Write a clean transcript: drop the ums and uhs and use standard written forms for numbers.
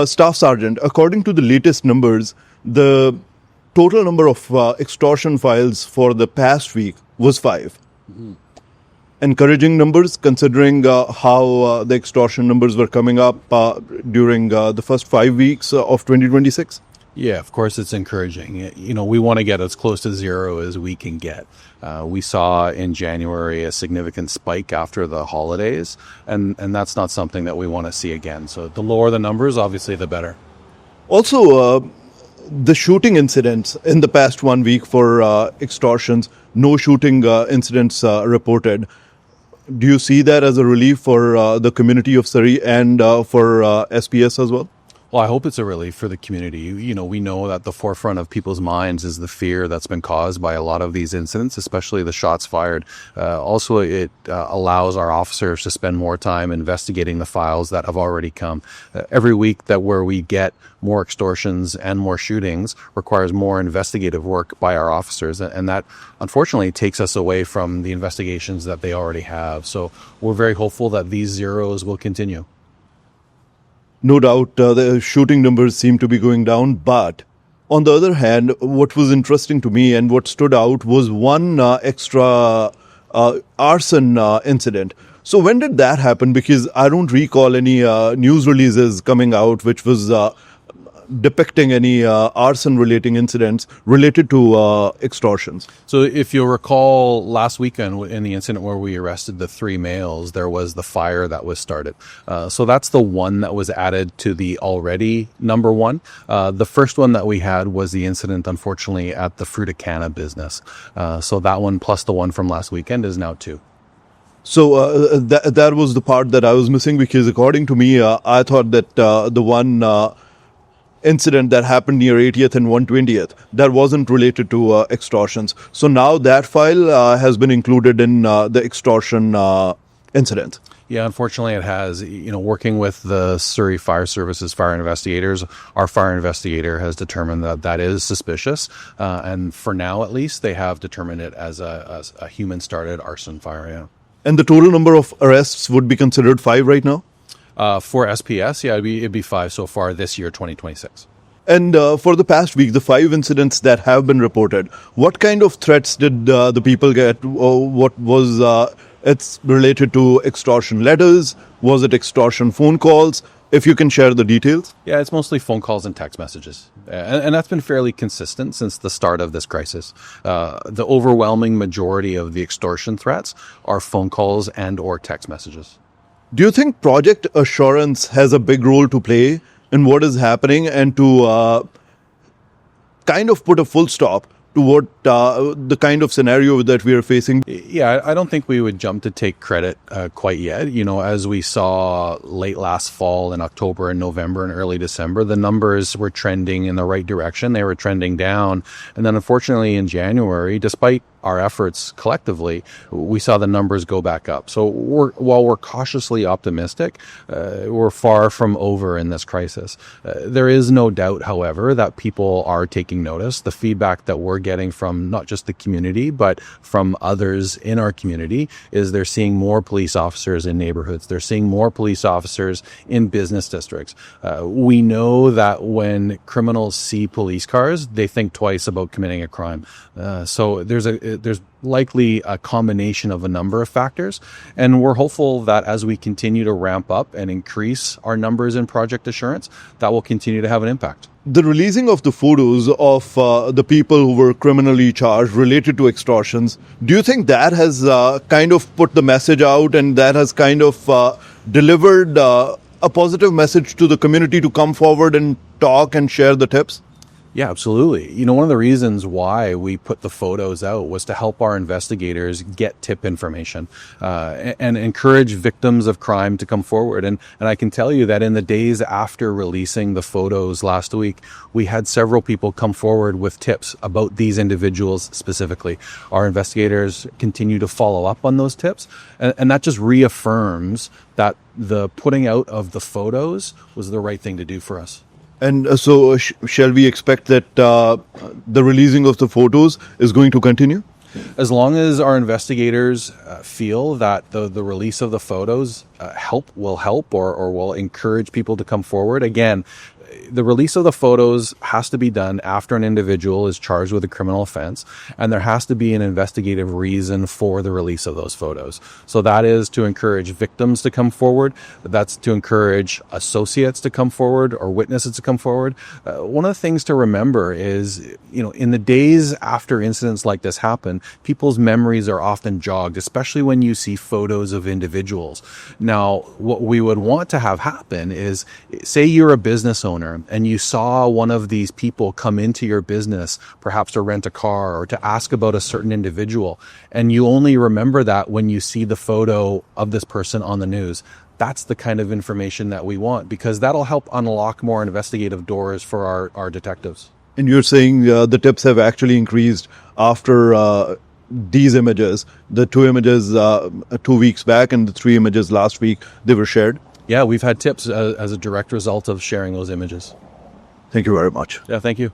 Staff Sergeant, according to the latest numbers, the total number of extortion files for the past week was 5. Encouraging numbers considering how the extortion numbers were coming up during the first 5 weeks of 2026? Yeah, of course it's encouraging. We want to get as close to zero as we can get. We saw in January a significant spike after the holidays, and that's not something that we want to see again. So the lower the numbers, obviously, the better. Also, the shooting incidents in the past 1 week for extortions, no shooting incidents reported. Do you see that as a relief for the community of Surrey and for SPS as well? Well, I hope it's a relief for the community. We know that the forefront of people's minds is the fear that's been caused by a lot of these incidents, especially the shots fired. Also, it allows our officers to spend more time investigating the files that have already come. Every week where we get more extortions and more shootings requires more investigative work by our officers, and that unfortunately takes us away from the investigations that they already have. So we're very hopeful that these zeros will continue. No doubt the shooting numbers seem to be going down, but on the other hand, what was interesting to me and what stood out was one extra arson incident. So when did that happen? Because I don't recall any news releases coming out which was depicting any arson-relating incidents related to extortions. So if you'll recall, last weekend in the incident where we arrested the 3 males, there was the fire that was started. So that's the one that was added to the already number 1. The first one that we had was the incident, unfortunately, at the Fruticana business. So that one plus the one from last weekend is now 2. So that was the part that I was missing, because according to me, I thought that the one incident that happened near 80th and 120th, that wasn't related to extortions. So now that file has been included in the extortion incident. Yeah, unfortunately it has. Working with the Surrey Fire Services fire investigators, our fire investigator has determined that that is suspicious. And for now, at least, they have determined it as a human-started arson fire. Yeah. And the total number of arrests would be considered 5 right now? For SPS, yeah, it'd be 5 so far this year, 2026. And for the past week, the 5 incidents that have been reported, what kind of threats did the people get? What was it's related to extortion letters? Was it extortion phone calls? If you can share the details. Yeah, it's mostly phone calls and text messages. And that's been fairly consistent since the start of this crisis. The overwhelming majority of the extortion threats are phone calls and or text messages. Do you think Project Assurance has a big role to play in what is happening, and to kind of put a full stop to what the kind of scenario that we are facing? Yeah, I don't think we would jump to take credit quite yet. As we saw late last fall in October and November and early December, the numbers were trending in the right direction. They were trending down. And then unfortunately in January, despite our efforts collectively, we saw the numbers go back up. So while we're cautiously optimistic, we're far from over in this crisis. There is no doubt, however, that people are taking notice. The feedback that we're getting from not just the community, but from others in our community is they're seeing more police officers in neighborhoods. They're seeing more police officers in business districts. We know that when criminals see police cars, they think twice about committing a crime. So there's likely a combination of a number of factors, and we're hopeful that as we continue to ramp up and increase our numbers in Project Assurance, that will continue to have an impact. The releasing of the photos of the people who were criminally charged related to extortions, do you think that has kind of put the message out, and that has kind of delivered a positive message to the community to come forward and talk and share the tips? Yeah, absolutely. One of the reasons why we put the photos out was to help our investigators get tip information and encourage victims of crime to come forward. And I can tell you that in the days after releasing the photos last week, we had several people come forward with tips about these individuals specifically. Our investigators continue to follow up on those tips, and that just reaffirms that the putting out of the photos was the right thing to do for us. And so shall we expect that the releasing of the photos is going to continue? As long as our investigators feel that the release of the photos will help or will encourage people to come forward. Again, the release of the photos has to be done after an individual is charged with a criminal offense, and there has to be an investigative reason for the release of those photos. So that is to encourage victims to come forward. That's to encourage associates to come forward or witnesses to come forward. One of the things to remember is, in the days after incidents like this happen, people's memories are often jogged, especially when you see photos of individuals. Now, what we would want to have happen is, say you're a business owner and you saw one of these people come into your business, perhaps to rent a car or to ask about a certain individual, and you only remember that when you see the photo of this person on the news. That's the kind of information that we want, because that'll help unlock more investigative doors for our detectives. And you're saying the tips have actually increased after these images, the 2 images 2 weeks back and the 3 images last week, they were shared? Yeah, we've had tips as a direct result of sharing those images. Thank you very much. Yeah, thank you.